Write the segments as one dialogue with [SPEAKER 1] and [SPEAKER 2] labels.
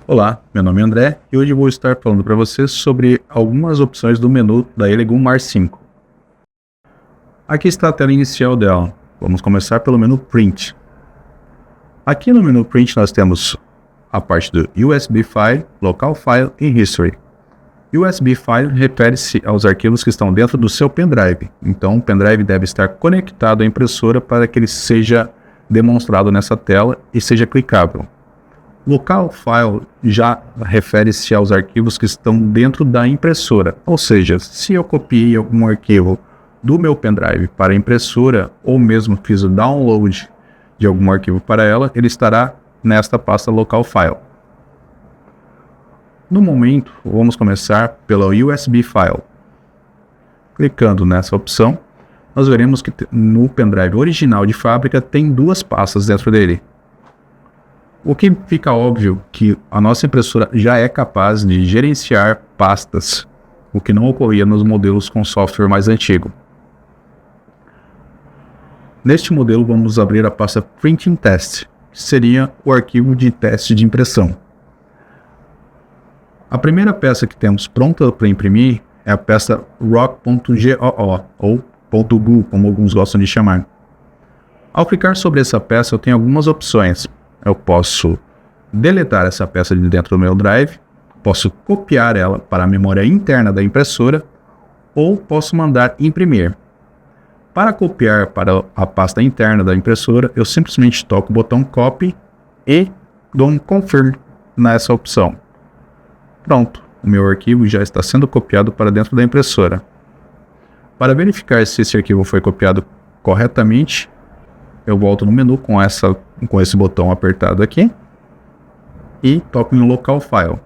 [SPEAKER 1] Olá, meu nome é André e hoje vou estar falando para você sobre algumas opções do menu da Elegum Mar 5. Aqui está a tela inicial dela. Vamos começar pelo menu Print. Aqui no menu Print nós temos a parte do USB File, Local File e History. USB File refere-se aos arquivos que estão dentro do seu pendrive. Então o pendrive deve estar conectado à impressora para que ele seja demonstrado nessa tela e seja clicável. Local File já refere-se aos arquivos que estão dentro da impressora, ou seja, se eu copiei algum arquivo do meu pendrive para a impressora ou mesmo fiz o download de algum arquivo para ela, ele estará nesta pasta Local File. No momento, vamos começar pela USB File. Clicando nessa opção, nós veremos que no pendrive original de fábrica tem duas pastas dentro dele. O que fica óbvio que a nossa impressora já é capaz de gerenciar pastas, o que não ocorria nos modelos com software mais antigo. Neste modelo vamos abrir a pasta Printing Test, que seria o arquivo de teste de impressão. A primeira peça que temos pronta para imprimir é a peça rock.goo ou .gu, como alguns gostam de chamar. Ao clicar sobre essa peça eu tenho algumas opções. Eu posso deletar essa peça de dentro do meu drive, posso copiar ela para a memória interna da impressora ou posso mandar imprimir. Para copiar para a pasta interna da impressora, eu simplesmente toco o botão Copy e dou um Confirm nessa opção. Pronto, o meu arquivo já está sendo copiado para dentro da impressora. Para verificar se esse arquivo foi copiado corretamente, eu volto no menu com esse botão apertado aqui e toco em Local File.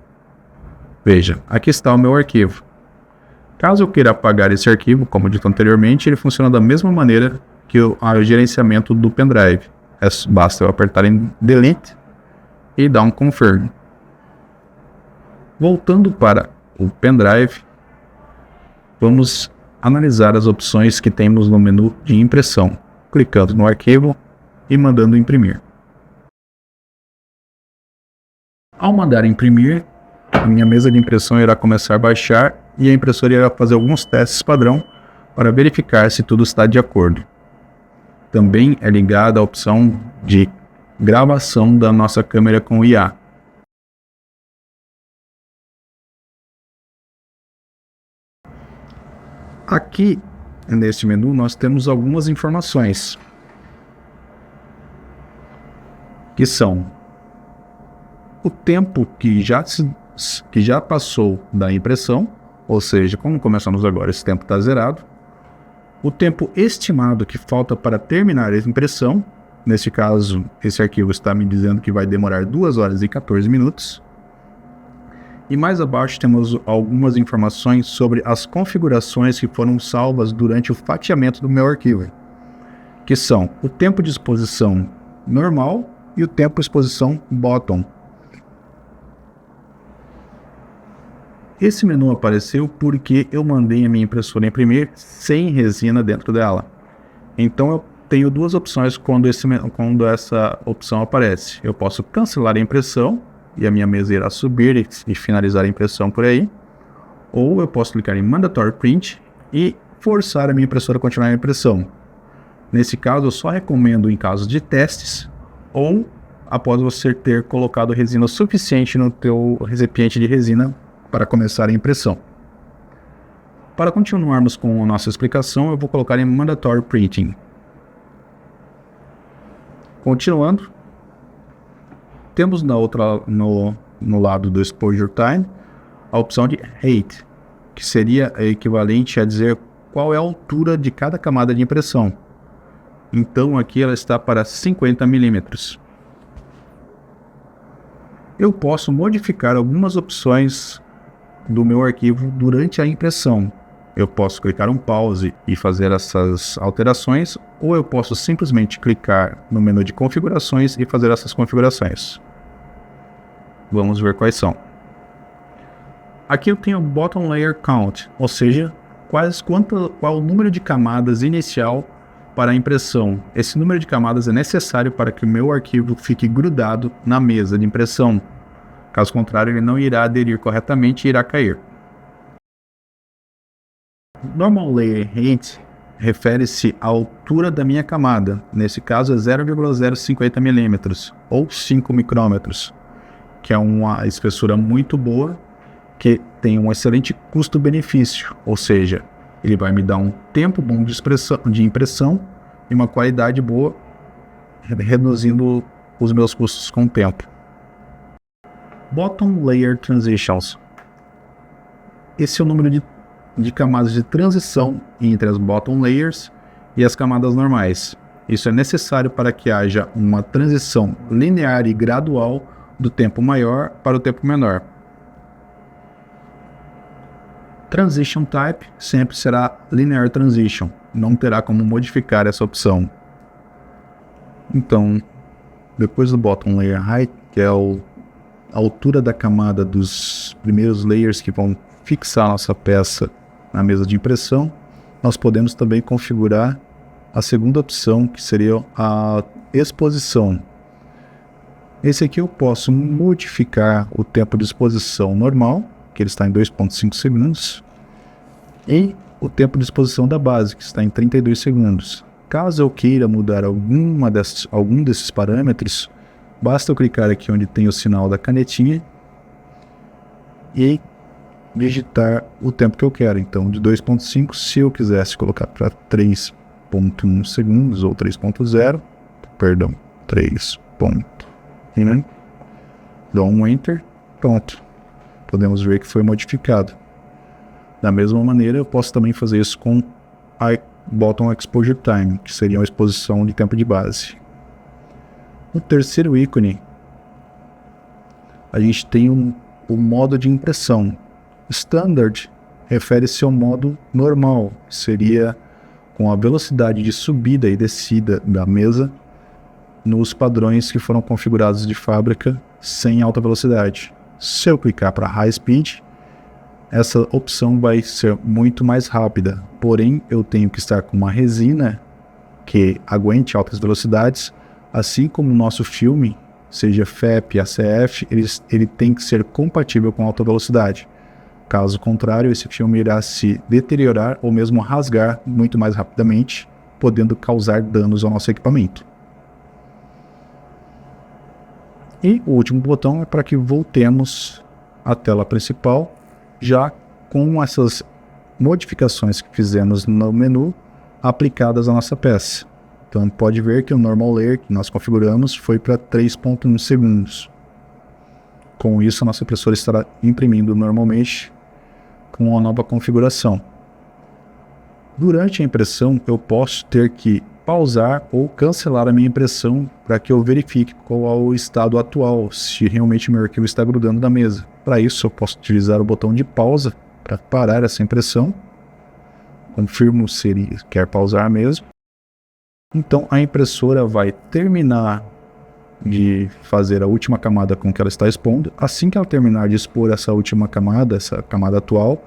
[SPEAKER 1] Veja, aqui está o meu arquivo. Caso eu queira apagar esse arquivo, como dito anteriormente, ele funciona da mesma maneira que o gerenciamento do pendrive. Basta eu apertar em Delete e dar um Confirm. Voltando para o pendrive, vamos analisar as opções que temos no menu de impressão, clicando no arquivo e mandando imprimir. Ao mandar imprimir, a minha mesa de impressão irá começar a baixar e a impressora irá fazer alguns testes padrão para verificar se tudo está de acordo. Também é ligada a opção de gravação da nossa câmera com IA. Aqui neste menu nós temos algumas informações, que são o tempo que já passou da impressão, ou seja, como começamos agora, esse tempo está zerado. O tempo estimado que falta para terminar a impressão, neste caso, esse arquivo está me dizendo que vai demorar 2 horas e 14 minutos. E mais abaixo temos algumas informações sobre as configurações que foram salvas durante o fatiamento do meu arquivo, que são o tempo de exposição normal e o tempo de exposição bottom. Esse menu apareceu porque eu mandei a minha impressora imprimir sem resina dentro dela. Então eu tenho duas opções quando essa opção aparece. Eu posso cancelar a impressão e a minha mesa irá subir e finalizar a impressão por aí. Ou eu posso clicar em Mandatory Print e forçar a minha impressora a continuar a impressão. Nesse caso eu só recomendo em casos de testes ou após você ter colocado resina suficiente no teu recipiente de resina para começar a impressão. Para continuarmos com a nossa explicação, eu vou colocar em Mandatory Printing. Continuando, temos no lado do Exposure Time a opção de Height, que seria equivalente a dizer qual é a altura de cada camada de impressão. Então aqui ela está para 50 milímetros. Eu posso modificar algumas opções do meu arquivo durante a impressão. Eu posso clicar um pause e fazer essas alterações, ou eu posso simplesmente clicar no menu de configurações e fazer essas configurações. Vamos ver quais são. Aqui eu tenho o Bottom Layer Count, ou seja, qual o número de camadas inicial para a impressão. Esse número de camadas é necessário para que o meu arquivo fique grudado na mesa de impressão. Caso contrário, ele não irá aderir corretamente e irá cair. Normal Layer Height refere-se à altura da minha camada. Nesse caso é 0,050 mm ou 5 micrômetros, que é uma espessura muito boa, que tem um excelente custo-benefício, ou seja, ele vai me dar um tempo bom de impressão e uma qualidade boa, reduzindo os meus custos com o tempo. Bottom Layer Transitions. Esse é o número de camadas de transição entre as bottom layers e as camadas normais. Isso é necessário para que haja uma transição linear e gradual do tempo maior para o tempo menor. Transition Type sempre será Linear Transition, não terá como modificar essa opção. Então, depois do Bottom Layer Height, que é a altura da camada dos primeiros layers que vão fixar nossa peça na mesa de impressão, nós podemos também configurar a segunda opção, que seria a exposição. Esse aqui eu posso modificar o tempo de exposição normal, que ele está em 2,5 segundos, e o tempo de exposição da base, que está em 32 segundos. Caso eu queira mudar algum desses parâmetros, basta eu clicar aqui onde tem o sinal da canetinha e digitar o tempo que eu quero. Então, de 2,5, se eu quisesse colocar para 3,1 segundos ou 3,0, perdão, 3. Dou um Enter, pronto. Podemos ver que foi modificado. Da mesma maneira, eu posso também fazer isso com a Bottom Exposure Time, que seria uma exposição de tempo de base. No terceiro ícone, a gente tem o modo de impressão. Standard refere-se ao modo normal, seria com a velocidade de subida e descida da mesa nos padrões que foram configurados de fábrica sem alta velocidade. Se eu clicar para High Speed, essa opção vai ser muito mais rápida, porém eu tenho que estar com uma resina que aguente altas velocidades, assim como o nosso filme, seja FEP, ACF, ele tem que ser compatível com alta velocidade. Caso contrário, esse filme irá se deteriorar ou mesmo rasgar muito mais rapidamente, podendo causar danos ao nosso equipamento. E o último botão é para que voltemos à tela principal, já com essas modificações que fizemos no menu aplicadas à nossa peça. Então pode ver que o Normal Layer que nós configuramos foi para 3,1 segundos. Com isso, a nossa impressora estará imprimindo normalmente com uma nova configuração. Durante a impressão, eu posso ter que pausar ou cancelar a minha impressão para que eu verifique qual é o estado atual, se realmente meu arquivo está grudando na mesa. Para isso, eu posso utilizar o botão de pausa para parar essa impressão. Confirmo se ele quer pausar mesmo. Então, a impressora vai terminar de fazer a última camada com que ela está expondo. Assim que ela terminar de expor essa última camada, essa camada atual,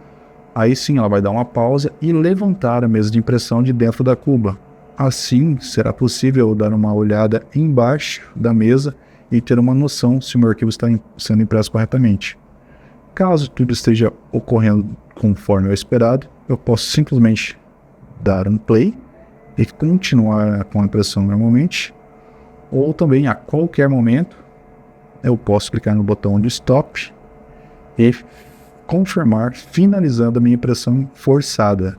[SPEAKER 1] aí sim ela vai dar uma pausa e levantar a mesa de impressão de dentro da cuba. Assim será possível dar uma olhada embaixo da mesa e ter uma noção se o meu arquivo está sendo impresso corretamente. Caso tudo esteja ocorrendo conforme o esperado, eu posso simplesmente dar um play e continuar com a impressão normalmente, ou também a qualquer momento eu posso clicar no botão de stop e confirmar, finalizando a minha impressão forçada.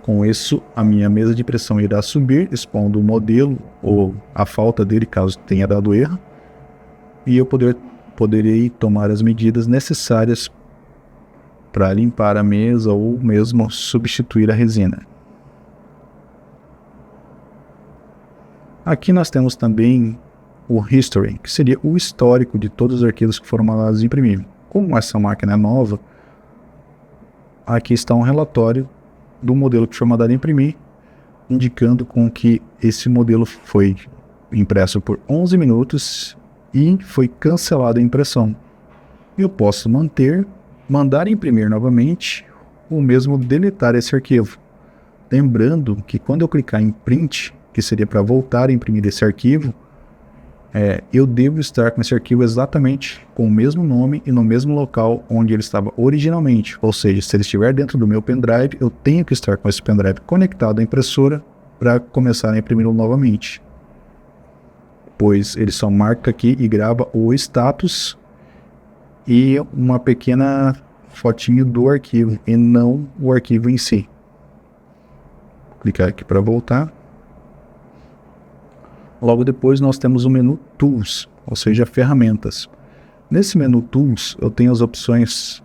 [SPEAKER 1] Com isso, a minha mesa de impressão irá subir, expondo o modelo ou a falta dele, caso tenha dado erro, e eu poderei tomar as medidas necessárias para limpar a mesa ou mesmo substituir a resina. Aqui nós temos também o History, que seria o histórico de todos os arquivos que foram mandados imprimir. Como essa máquina é nova, aqui está um relatório do modelo que foi mandado imprimir, indicando com que esse modelo foi impresso por 11 minutos e foi cancelada a impressão. Eu posso mandar imprimir novamente ou mesmo deletar esse arquivo. Lembrando que quando eu clicar em Print, que seria para voltar a imprimir esse arquivo, eu devo estar com esse arquivo exatamente com o mesmo nome e no mesmo local onde ele estava originalmente. Ou seja, se ele estiver dentro do meu pendrive, eu tenho que estar com esse pendrive conectado à impressora para começar a imprimi-lo novamente. Pois ele só marca aqui e grava o status e uma pequena fotinho do arquivo e não o arquivo em si. Vou clicar aqui para voltar. Logo depois nós temos o menu Tools, ou seja, ferramentas. Nesse menu Tools eu tenho as opções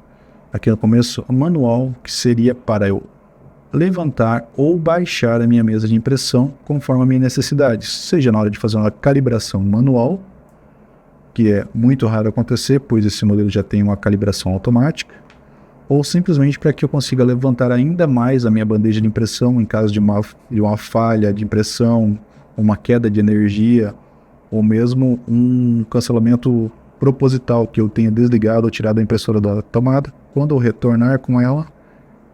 [SPEAKER 1] aqui no começo, manual, que seria para eu levantar ou baixar a minha mesa de impressão conforme a minha necessidade, seja na hora de fazer uma calibração manual, que é muito raro acontecer, pois esse modelo já tem uma calibração automática, ou simplesmente para que eu consiga levantar ainda mais a minha bandeja de impressão em caso de uma falha de impressão, uma queda de energia, ou mesmo um cancelamento proposital que eu tenha desligado ou tirado a impressora da tomada. Quando eu retornar com ela,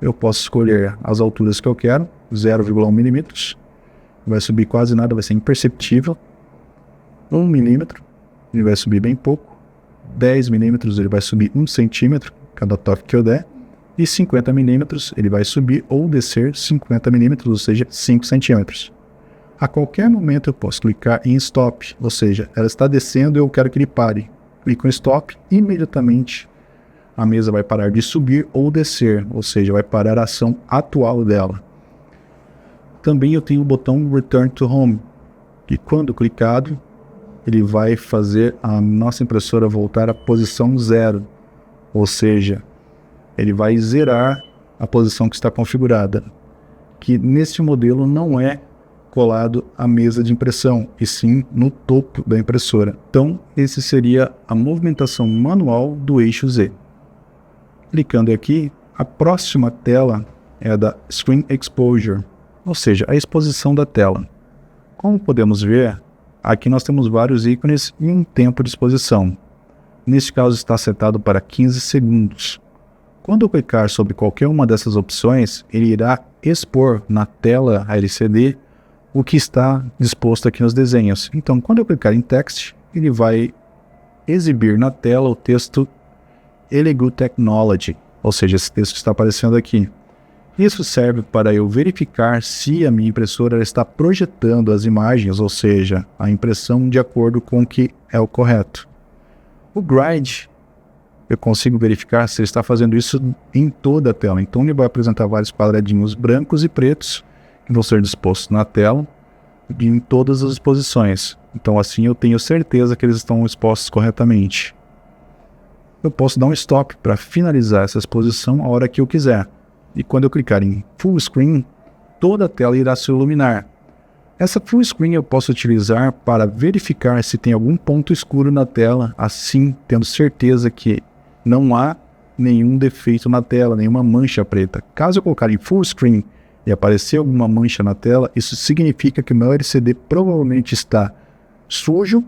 [SPEAKER 1] eu posso escolher as alturas que eu quero, 0,1 milímetros, vai subir quase nada, vai ser imperceptível, 1 milímetro, ele vai subir bem pouco, 10 milímetros, ele vai subir 1 centímetro, cada toque que eu der, e 50 milímetros, ele vai subir ou descer 50 milímetros, ou seja, 5 centímetros. A qualquer momento eu posso clicar em Stop, ou seja, ela está descendo e eu quero que ele pare. Clico em Stop, imediatamente a mesa vai parar de subir ou descer, ou seja, vai parar a ação atual dela. Também eu tenho o botão Return to Home, que quando clicado, ele vai fazer a nossa impressora voltar à posição 0, ou seja, ele vai zerar a posição que está configurada, que neste modelo não é colado à mesa de impressão, e sim no topo da impressora. Então, esse seria a movimentação manual do eixo Z. Clicando aqui, a próxima tela é a da Screen Exposure, ou seja, a exposição da tela. Como podemos ver, aqui nós temos vários ícones e um tempo de exposição. Neste caso está setado para 15 segundos. Quando eu clicar sobre qualquer uma dessas opções, ele irá expor na tela LCD o que está disposto aqui nos desenhos. Então, quando eu clicar em Text, ele vai exibir na tela o texto Elegoo Technology, ou seja, esse texto que está aparecendo aqui. Isso serve para eu verificar se a minha impressora está projetando as imagens, ou seja, a impressão de acordo com o que é o correto. O Grid, eu consigo verificar se ele está fazendo isso em toda a tela. Então ele vai apresentar vários quadradinhos brancos e pretos que vão ser dispostos na tela em todas as posições. Então assim eu tenho certeza que eles estão expostos corretamente. Eu posso dar um stop para finalizar essa exposição a hora que eu quiser. E quando eu clicar em Full Screen, toda a tela irá se iluminar. Essa Full Screen eu posso utilizar para verificar se tem algum ponto escuro na tela, assim tendo certeza que não há nenhum defeito na tela, nenhuma mancha preta. Caso eu colocar em Full Screen e aparecer alguma mancha na tela, isso significa que o meu LCD provavelmente está sujo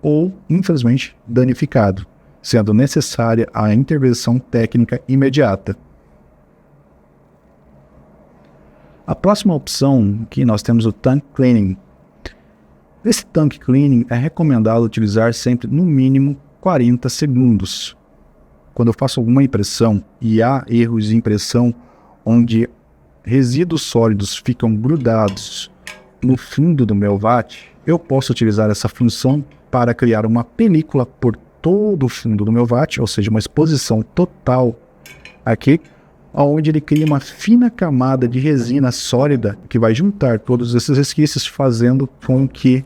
[SPEAKER 1] ou, infelizmente, danificado, sendo necessária a intervenção técnica imediata. A próxima opção que nós temos o Tank Cleaning. Esse Tank Cleaning é recomendado utilizar sempre no mínimo 40 segundos. Quando eu faço alguma impressão e há erros de impressão onde resíduos sólidos ficam grudados no fundo do meu VAT, eu posso utilizar essa função para criar uma película por todo o fundo do meu VAT, ou seja, uma exposição total aqui, onde ele cria uma fina camada de resina sólida que vai juntar todos esses resquícios, fazendo com que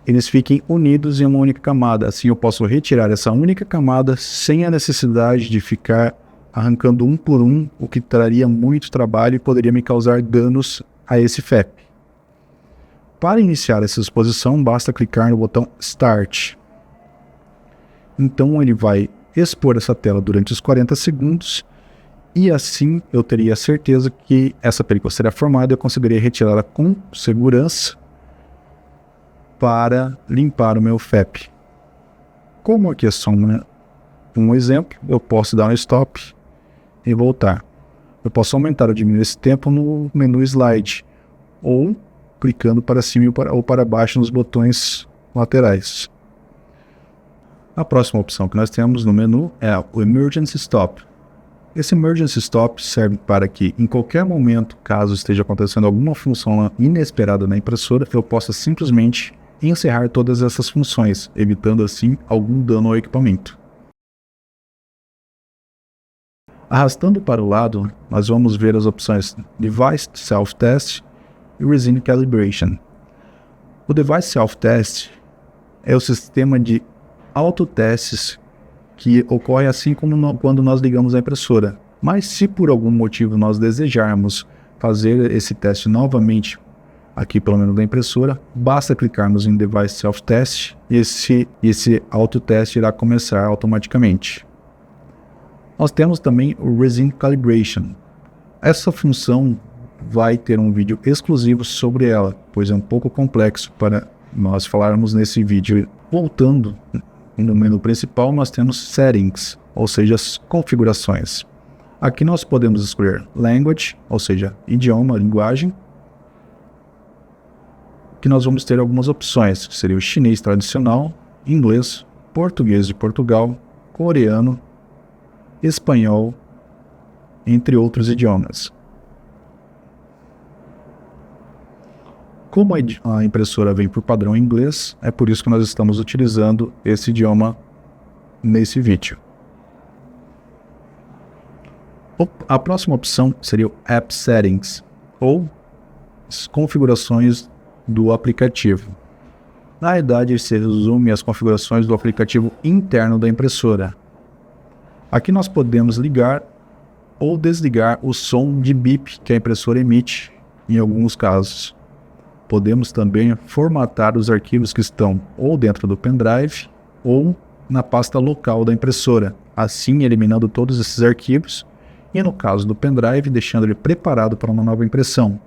[SPEAKER 1] eles fiquem unidos em uma única camada. Assim eu posso retirar essa única camada sem a necessidade de ficar arrancando um por um, o que traria muito trabalho e poderia me causar danos a esse FEP. Para iniciar essa exposição, basta clicar no botão Start. Então ele vai expor essa tela durante os 40 segundos e assim eu teria certeza que essa película será formada e eu conseguiria retirá-la com segurança para limpar o meu FEP. Como aqui é só um exemplo, eu posso dar um stop e voltar. Eu posso aumentar ou diminuir esse tempo no menu Slide ou clicando para cima ou para baixo nos botões laterais. A próxima opção que nós temos no menu é o Emergency Stop. Esse Emergency Stop serve para que, em qualquer momento, caso esteja acontecendo alguma função inesperada na impressora, eu possa simplesmente encerrar todas essas funções, evitando assim algum dano ao equipamento. Arrastando para o lado, nós vamos ver as opções Device Self-Test e Resin Calibration. O Device Self-Test é o sistema de autotestes que ocorre assim como quando nós ligamos a impressora. Mas se por algum motivo nós desejarmos fazer esse teste novamente, aqui pelo menos da impressora, basta clicarmos em Device Self-Test e esse autoteste irá começar automaticamente. Nós temos também o Resin Calibration. Essa função vai ter um vídeo exclusivo sobre ela, pois é um pouco complexo para nós falarmos nesse vídeo. Voltando no menu principal, nós temos Settings, ou seja, as configurações. Aqui nós podemos escolher Language, ou seja, idioma, linguagem, que nós vamos ter algumas opções, que seria o chinês tradicional, inglês, português de Portugal, coreano, espanhol, entre outros idiomas. Como a impressora vem por padrão em inglês, é por isso que nós estamos utilizando esse idioma nesse vídeo. A próxima opção seria o App Settings, ou as configurações do aplicativo. Na verdade, se resume às configurações do aplicativo interno da impressora. Aqui nós podemos ligar ou desligar o som de bip que a impressora emite em alguns casos. Podemos também formatar os arquivos que estão ou dentro do pendrive ou na pasta local da impressora, assim eliminando todos esses arquivos e, no caso do pendrive, deixando ele preparado para uma nova impressão.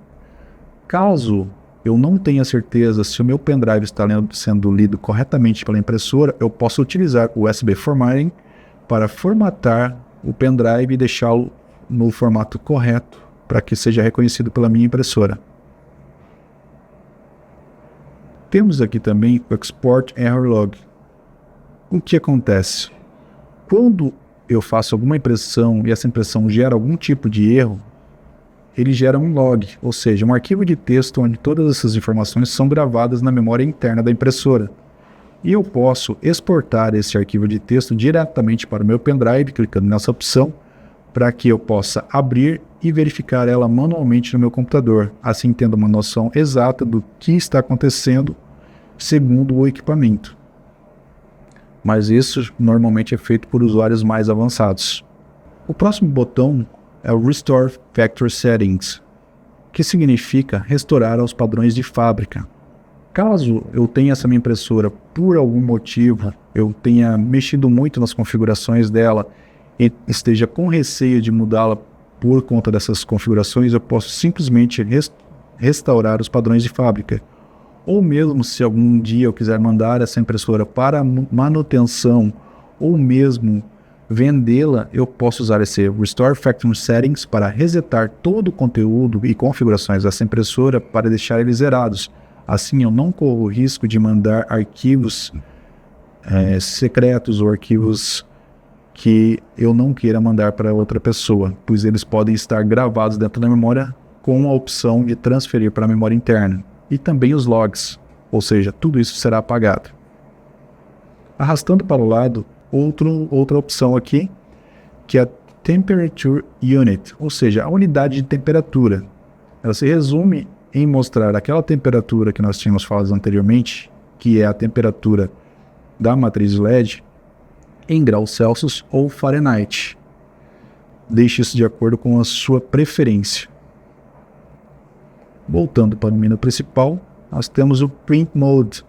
[SPEAKER 1] Caso eu não tenha certeza se o meu pendrive está sendo lido corretamente pela impressora, eu posso utilizar o USB Formatting para formatar o pendrive e deixá-lo no formato correto para que seja reconhecido pela minha impressora. Temos aqui também o Export Error Log. O que acontece? Quando eu faço alguma impressão e essa impressão gera algum tipo de erro, ele gera um log, ou seja, um arquivo de texto onde todas essas informações são gravadas na memória interna da impressora. E eu posso exportar esse arquivo de texto diretamente para o meu pendrive, clicando nessa opção, para que eu possa abrir e verificar ela manualmente no meu computador, assim tendo uma noção exata do que está acontecendo segundo o equipamento. Mas isso normalmente é feito por usuários mais avançados. O próximo botão é o Restore Factory Settings, que significa restaurar aos padrões de fábrica. Caso eu tenha essa minha impressora por algum motivo, eu tenha mexido muito nas configurações dela e esteja com receio de mudá-la por conta dessas configurações, eu posso simplesmente restaurar os padrões de fábrica. Ou mesmo se algum dia eu quiser mandar essa impressora para manutenção ou mesmo vendê-la, eu posso usar esse Restore Factory Settings para resetar todo o conteúdo e configurações dessa impressora para deixar eles zerados. Assim eu não corro o risco de mandar arquivos secretos ou arquivos que eu não queira mandar para outra pessoa, pois eles podem estar gravados dentro da memória com a opção de transferir para a memória interna. E também os logs, ou seja, tudo isso será apagado. Arrastando para o lado, outra opção aqui, que é a Temperature Unit, ou seja, a unidade de temperatura. Ela se resume em mostrar aquela temperatura que nós tínhamos falado anteriormente, que é a temperatura da matriz LED, em graus Celsius ou Fahrenheit. Deixe isso de acordo com a sua preferência. Voltando para o menu principal, nós temos o Print Mode.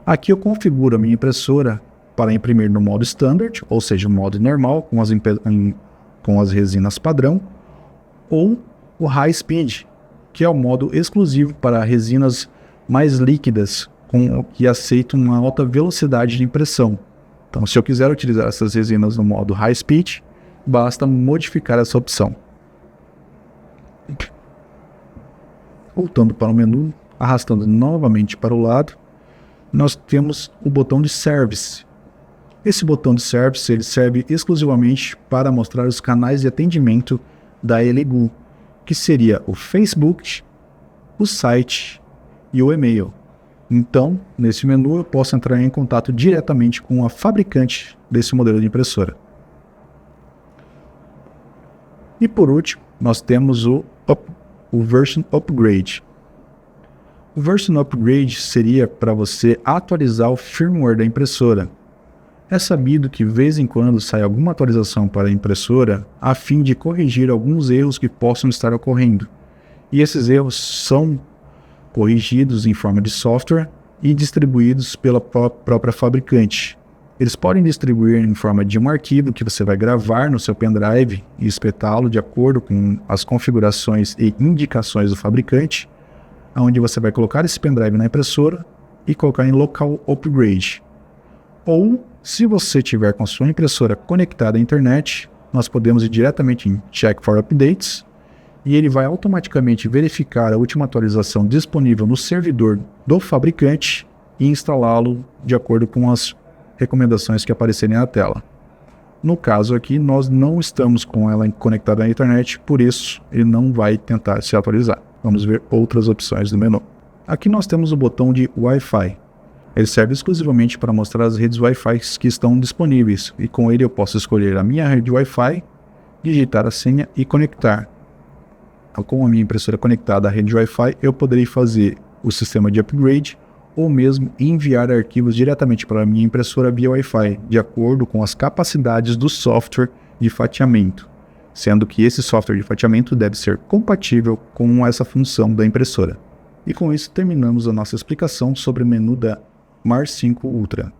[SPEAKER 1] Aqui eu configuro a minha impressora para imprimir no modo Standard, ou seja, o modo normal, com as resinas padrão, ou o High Speed, que é o modo exclusivo para resinas mais líquidas, que aceitam uma alta velocidade de impressão. Então, se eu quiser utilizar essas resinas no modo High Speed, basta modificar essa opção. Voltando para o menu, arrastando novamente para o lado, nós temos o botão de Service. Esse botão de Service ele serve exclusivamente para mostrar os canais de atendimento da Elegoo, que seria o Facebook, o site e o e-mail. Então, nesse menu eu posso entrar em contato diretamente com a fabricante desse modelo de impressora. E por último, nós temos o Version Upgrade. O Version Upgrade seria para você atualizar o firmware da impressora. É sabido que de vez em quando sai alguma atualização para a impressora a fim de corrigir alguns erros que possam estar ocorrendo. E esses erros são corrigidos em forma de software e distribuídos pela própria fabricante. Eles podem distribuir em forma de um arquivo que você vai gravar no seu pendrive e espetá-lo de acordo com as configurações e indicações do fabricante, onde você vai colocar esse pendrive na impressora e colocar em Local Upgrade. Ou, se você tiver com a sua impressora conectada à internet, nós podemos ir diretamente em Check for Updates e ele vai automaticamente verificar a última atualização disponível no servidor do fabricante e instalá-lo de acordo com as recomendações que aparecerem na tela. No caso aqui, nós não estamos com ela conectada à internet, por isso ele não vai tentar se atualizar. Vamos ver outras opções do menu. Aqui nós temos o botão de Wi-Fi. Ele serve exclusivamente para mostrar as redes Wi-Fi que estão disponíveis, e com ele eu posso escolher a minha rede Wi-Fi, digitar a senha e conectar. Com a minha impressora conectada à rede Wi-Fi, eu poderei fazer o sistema de upgrade ou mesmo enviar arquivos diretamente para a minha impressora via Wi-Fi, de acordo com as capacidades do software de fatiamento, sendo que esse software de fatiamento deve ser compatível com essa função da impressora. E com isso terminamos a nossa explicação sobre o menu da Mars 5 Ultra.